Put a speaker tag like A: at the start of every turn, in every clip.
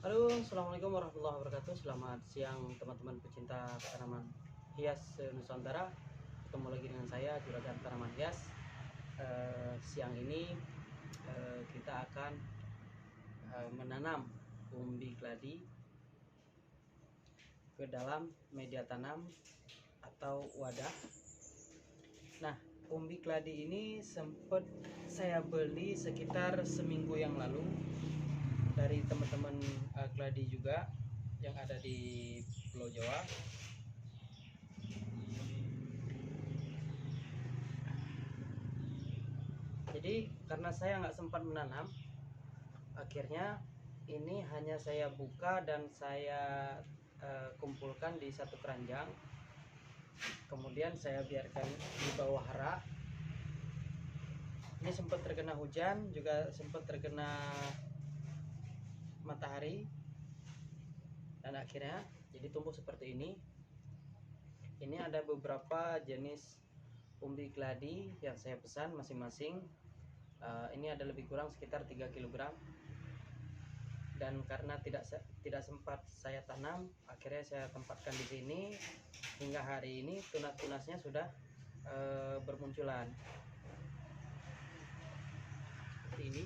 A: Halo, assalamualaikum warahmatullahi wabarakatuh. Selamat siang teman-teman pecinta tanaman hias Nusantara. Ketemu lagi dengan saya Juragan Tanaman Hias. Siang ini kita akan menanam umbi keladi ke dalam media tanam atau wadah. Nah, umbi keladi ini sempat saya beli sekitar seminggu yang lalu dari teman-teman keladi juga yang ada di Pulau Jawa. Jadi karena saya nggak sempat menanam, akhirnya ini hanya saya buka dan saya kumpulkan di satu keranjang. Kemudian saya biarkan di bawah rak. Ini sempat terkena hujan, juga sempat terkena matahari, dan akhirnya jadi tumbuh seperti ini. Ini ada beberapa jenis umbi keladi yang saya pesan masing-masing. Ini ada lebih kurang sekitar 3 kg. Dan karena tidak sempat saya tanam, akhirnya saya tempatkan di sini. Hingga hari ini tunas-tunasnya sudah bermunculan seperti ini.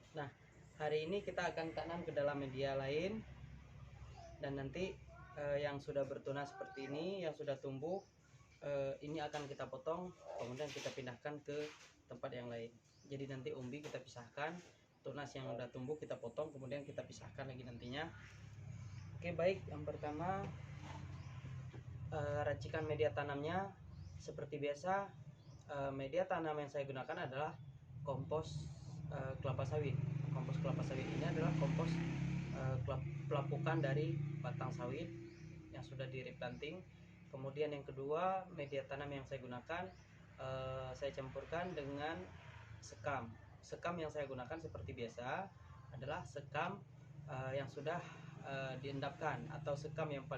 A: Nah, hari ini kita akan tanam ke dalam media lain, dan nanti yang sudah bertunas seperti ini, yang sudah tumbuh, ini akan kita potong, kemudian kita pindahkan ke tempat yang lain. Jadi nanti umbi kita pisahkan, tunas yang sudah tumbuh kita potong, kemudian kita pisahkan lagi nantinya. Oke, baik. Yang pertama, racikan media tanamnya seperti biasa. Media tanam yang saya gunakan adalah kompos kelapa sawit. Kompos kelapa sawit ini adalah kompos pelapukan dari batang sawit yang sudah di replanting. Kemudian yang kedua, media tanam yang saya gunakan saya campurkan dengan sekam. Sekam yang saya gunakan seperti biasa adalah sekam yang sudah diendapkan, atau sekam yang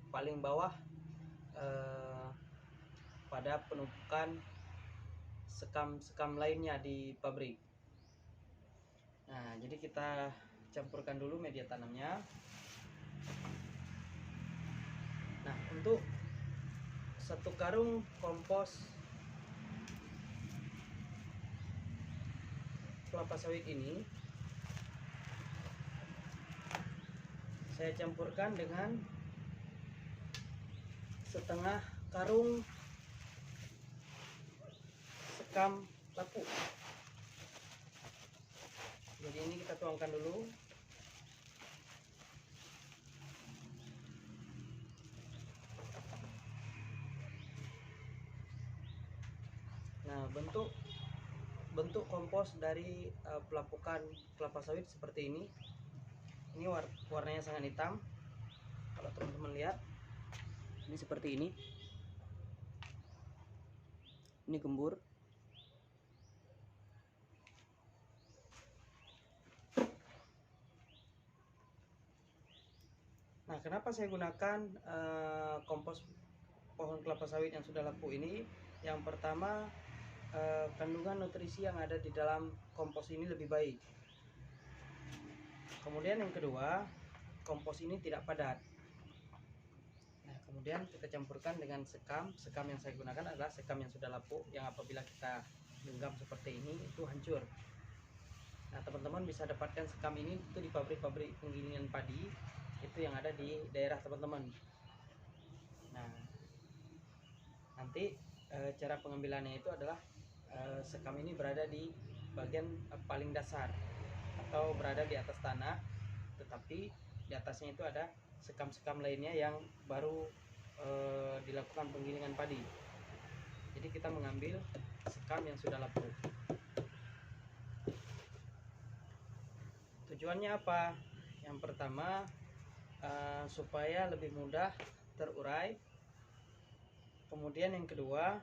A: paling bawah pada penumpukan sekam-sekam lainnya di pabrik. Nah, jadi kita campurkan dulu media tanamnya. Nah, untuk satu karung kompos kelapa sawit ini saya campurkan dengan setengah karung sekam lapuk. Jadi ini kita tuangkan dulu. Nah, bentuk kompos dari pelapukan kelapa sawit seperti ini. Ini warnanya sangat hitam. Kalau teman-teman lihat, ini seperti ini. Ini gembur. Nah, kenapa saya gunakan kompos pohon kelapa sawit yang sudah lapuk ini? Yang pertama, kandungan nutrisi yang ada di dalam kompos ini lebih baik. Kemudian yang kedua, kompos ini tidak padat. Nah, kemudian kita campurkan dengan sekam. Sekam yang saya gunakan adalah sekam yang sudah lapuk, yang apabila kita genggam seperti ini itu hancur. Nah, teman-teman bisa dapatkan sekam ini itu di pabrik-pabrik penggilingan padi, itu yang ada di daerah teman-teman. Nah, nanti cara pengambilannya itu adalah sekam ini berada di bagian paling dasar atau berada di atas tanah, tetapi di atasnya itu ada sekam-sekam lainnya yang baru dilakukan penggilingan padi. Jadi kita mengambil sekam yang sudah lapuk. Tujuannya apa? Yang pertama, supaya lebih mudah terurai. Kemudian yang kedua,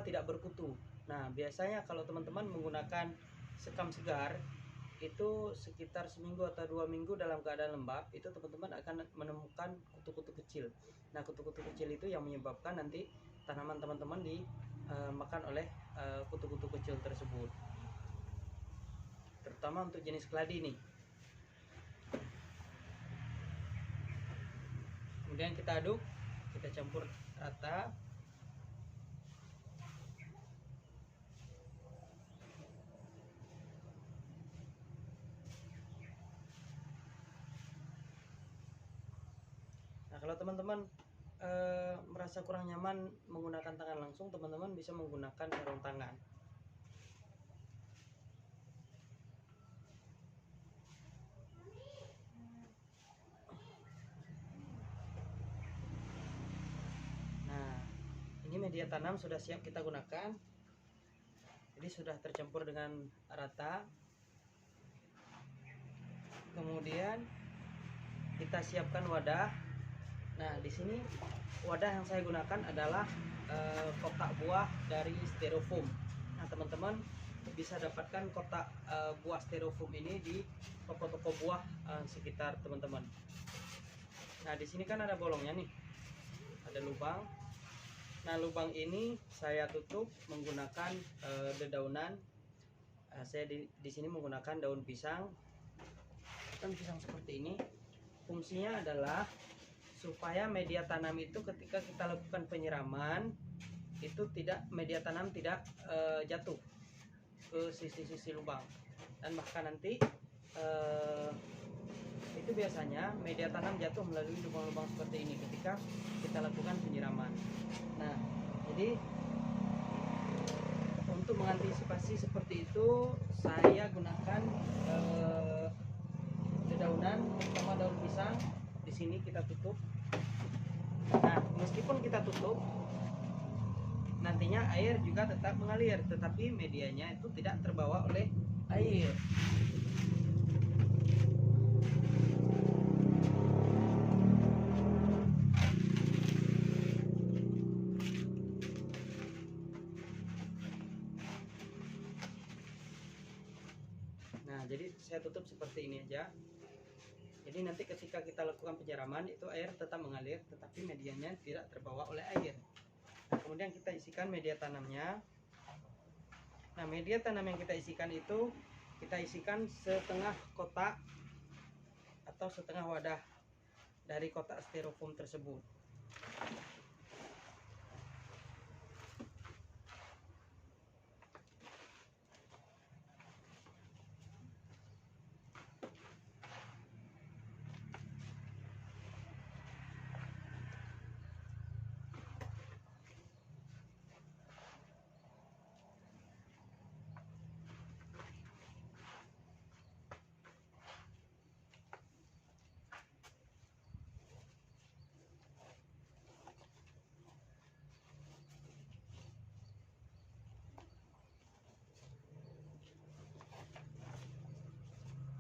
A: tidak berkutu. Nah, biasanya kalau teman-teman menggunakan sekam segar, itu sekitar seminggu atau 2 minggu dalam keadaan lembab, itu teman-teman akan menemukan kutu-kutu kecil. Nah, kutu-kutu kecil itu yang menyebabkan nanti tanaman teman-teman dimakan oleh kutu-kutu kecil tersebut, terutama untuk jenis keladi nih. Kemudian kita aduk, kita campur rata. Nah, kalau teman-teman merasa kurang nyaman menggunakan tangan langsung, teman-teman bisa menggunakan sarung tangan. Nah, ini media tanam sudah siap kita gunakan. Jadi sudah tercampur dengan rata. Kemudian kita siapkan wadah. Nah, di sini wadah yang saya gunakan adalah kotak buah dari styrofoam. Nah, teman-teman bisa dapatkan kotak buah styrofoam ini di toko-toko buah sekitar teman-teman. Nah, di sini kan ada bolongnya nih, ada lubang. Nah, lubang ini saya tutup menggunakan dedaunan. Saya di sini menggunakan daun pisang seperti ini. Fungsinya adalah supaya media tanam itu ketika kita lakukan penyiraman itu media tanam tidak jatuh ke sisi-sisi lubang, dan bahkan nanti itu biasanya media tanam jatuh melalui lubang-lubang seperti ini ketika kita lakukan penyiraman. Nah, jadi untuk mengantisipasi seperti itu, saya gunakan dedaunan, terutama daun pisang. Di sini kita tutup. Nah, meskipun kita tutup, nantinya air juga tetap mengalir, tetapi medianya itu tidak terbawa oleh air. Nah, jadi saya tutup seperti ini aja. Jadi nanti ketika kita lakukan penyiraman itu air tetap mengalir, tetapi medianya tidak terbawa oleh air. Nah, kemudian kita isikan media tanamnya. Nah, media tanam yang kita isikan itu kita isikan setengah kotak atau setengah wadah dari kotak styrofoam tersebut.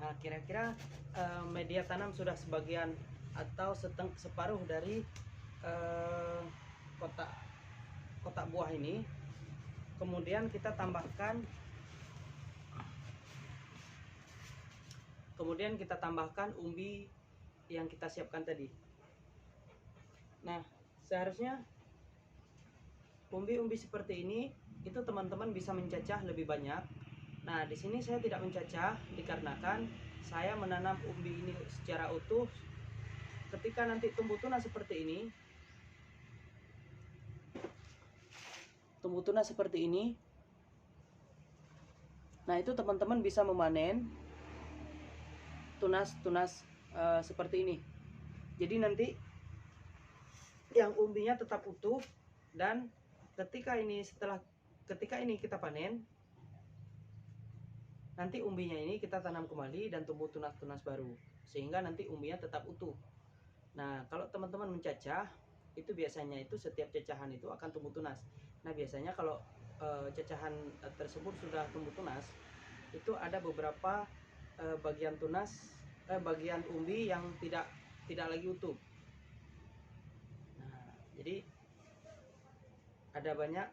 A: Nah, kira-kira media tanam sudah sebagian atau separuh dari kotak kotak buah ini. Kemudian kita tambahkan umbi yang kita siapkan tadi. Nah, seharusnya umbi-umbi seperti ini itu teman-teman bisa mencacah lebih banyak. Nah, di sini saya tidak mencacah dikarenakan saya menanam umbi ini secara utuh. Ketika nanti tumbuh tunas seperti ini, nah itu teman-teman bisa memanen tunas-tunas seperti ini. Jadi nanti yang umbinya tetap utuh, dan ketika ini kita panen, nanti umbinya ini kita tanam kembali dan tumbuh tunas-tunas baru, sehingga nanti umbinya tetap utuh. Nah, kalau teman-teman mencacah, itu biasanya itu setiap cacahan itu akan tumbuh tunas. Nah, biasanya kalau cacahan tersebut sudah tumbuh tunas, itu ada beberapa bagian umbi yang tidak lagi utuh. Nah, jadi ada banyak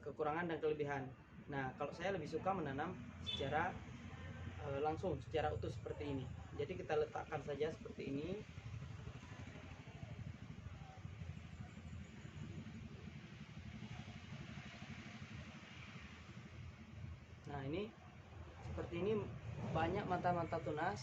A: kekurangan dan kelebihan. Nah, kalau saya lebih suka menanam secara langsung secara utuh seperti ini. Jadi kita letakkan saja seperti ini. Nah, ini seperti ini banyak mata-mata tunas.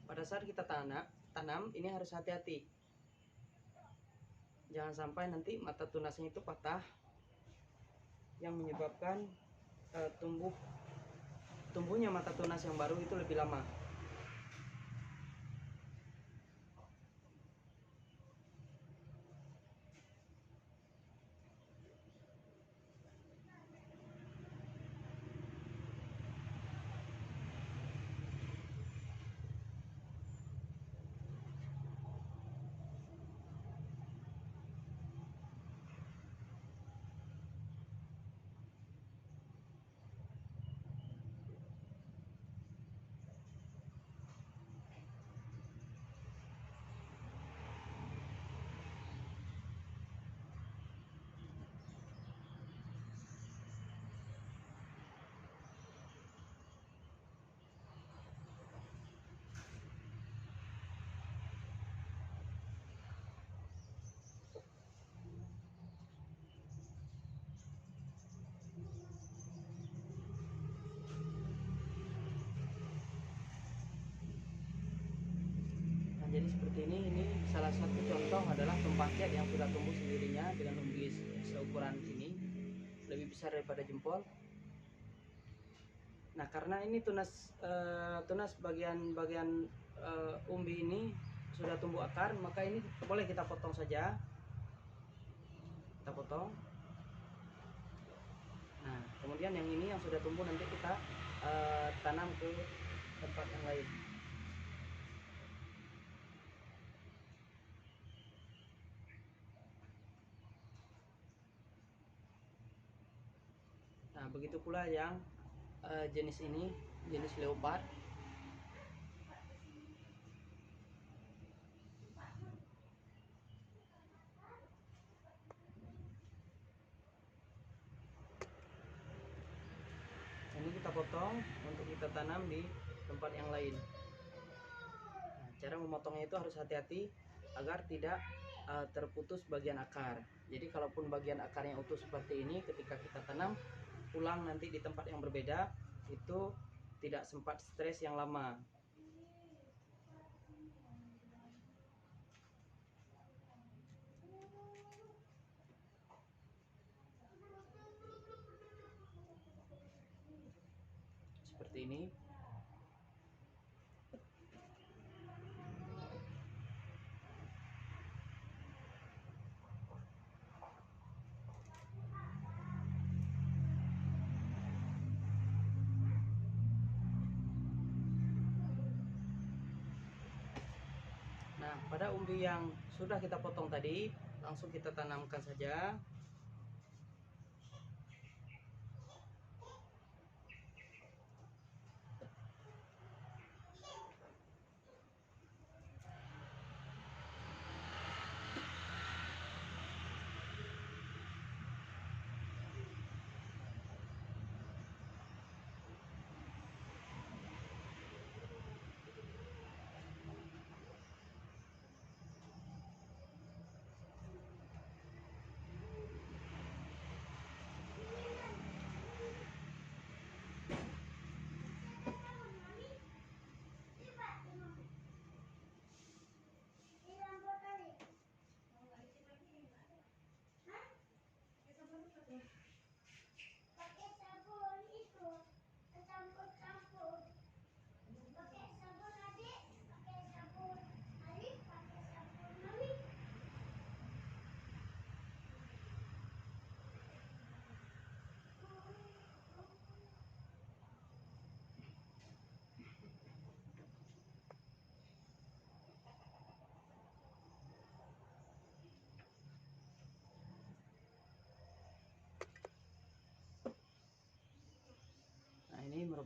A: Pada saat kita tanam ini harus hati-hati. Jangan sampai nanti mata tunasnya itu patah yang menyebabkan tumbuhnya mata tunas yang baru itu lebih lama. Jadi seperti ini salah satu contoh adalah tumpangkiat yang sudah tumbuh sendirinya dengan umbi seukuran ini, lebih besar daripada jempol. Nah, karena ini tunas bagian umbi ini sudah tumbuh akar, maka ini boleh kita potong saja. Kita potong. Nah, kemudian yang ini yang sudah tumbuh nanti kita tanam ke tempat yang lain. Nah, begitu pula yang jenis ini, jenis leopard. Ini kita potong untuk kita tanam di tempat yang lain. Nah, cara memotongnya itu harus hati-hati agar tidak terputus bagian akar. Jadi kalaupun bagian akarnya utuh seperti ini, ketika kita tanam ulang nanti di tempat yang berbeda, itu tidak sempat stres yang lama. Seperti ini. Nah, pada umbi yang sudah kita potong tadi, langsung kita tanamkan saja.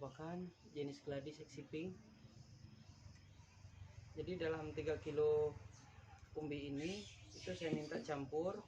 A: merupakan jenis keladi seksi pink. Jadi dalam 3 kilo umbi ini itu saya minta campur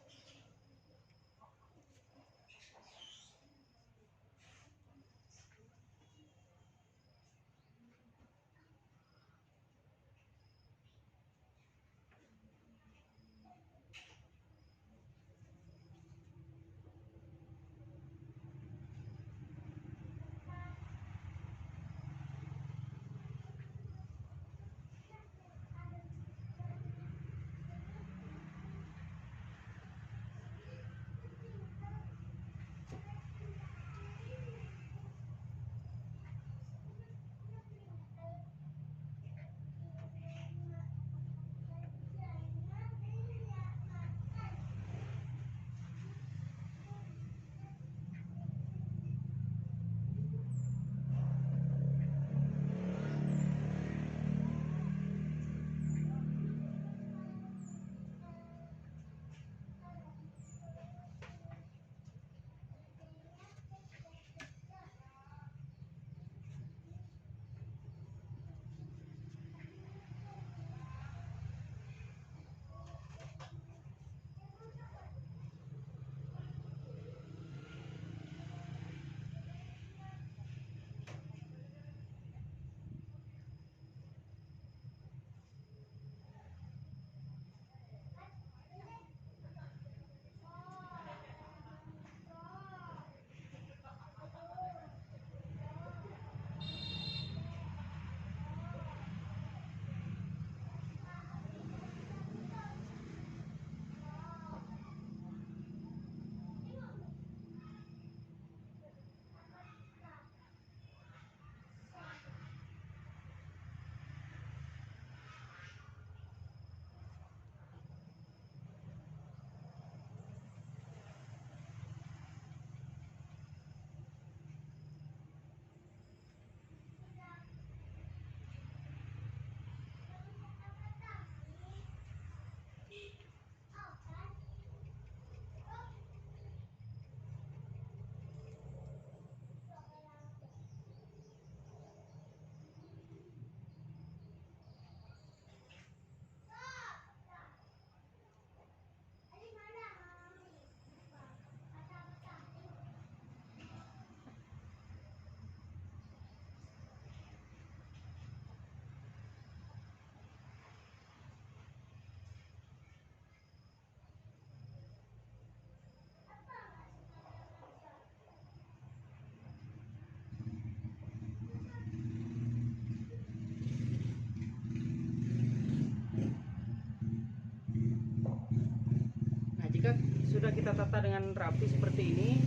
A: Jika sudah kita tata dengan rapi seperti ini,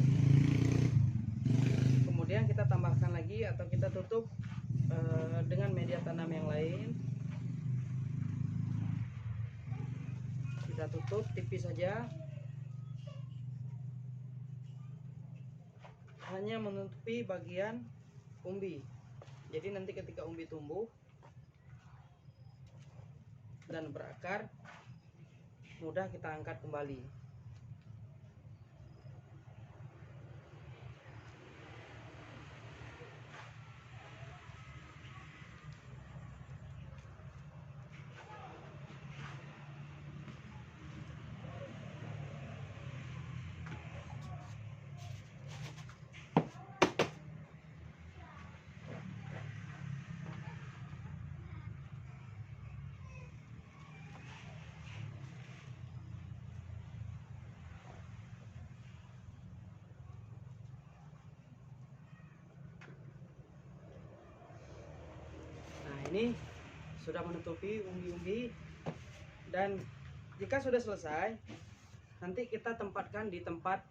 A: kemudian kita tambahkan lagi atau kita tutup dengan media tanam yang lain. Kita tutup tipis saja, hanya menutupi bagian umbi. Jadi nanti ketika umbi tumbuh dan berakar, mudah kita angkat kembali. Ini sudah menutupi umbi-umbi, dan jika sudah selesai, nanti kita tempatkan di tempat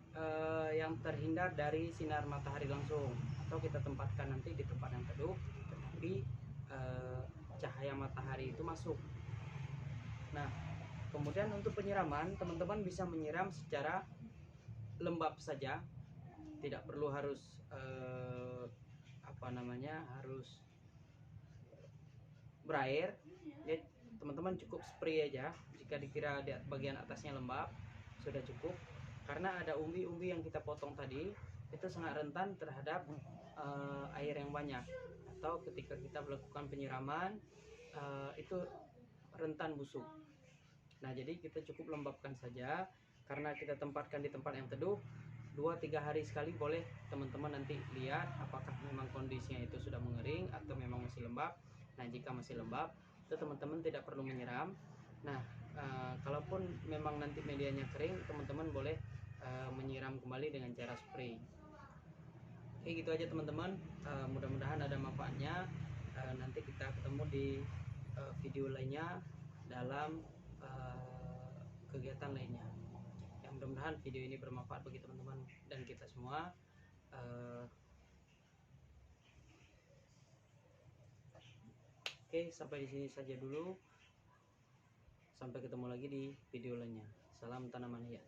A: yang terhindar dari sinar matahari langsung, atau kita tempatkan nanti di tempat yang teduh tetapi cahaya matahari itu masuk. Nah, kemudian untuk penyiraman, teman-teman bisa menyiram secara lembab saja, tidak perlu harus harus berair ya, teman-teman cukup spray aja. Jika dikira bagian atasnya lembab, sudah cukup, karena ada umbi-umbi yang kita potong tadi itu sangat rentan terhadap air yang banyak, atau ketika kita melakukan penyiraman itu rentan busuk. Nah, jadi kita cukup lembabkan saja, karena kita tempatkan di tempat yang teduh 2-3 hari sekali boleh. Teman-teman nanti lihat apakah memang kondisinya itu sudah mengering atau memang masih lembab. Nah, jika masih lembab itu teman-teman tidak perlu menyiram. Nah, kalaupun memang nanti medianya kering, teman-teman boleh menyiram kembali dengan cara spray. Oke, gitu aja teman-teman. Mudah-mudahan ada manfaatnya. Nanti kita ketemu di video lainnya dalam kegiatan lainnya. Ya, mudah-mudahan video ini bermanfaat bagi teman-teman dan kita semua. Oke, sampai di sini saja dulu. Sampai ketemu lagi di video lainnya. Salam tanaman hias.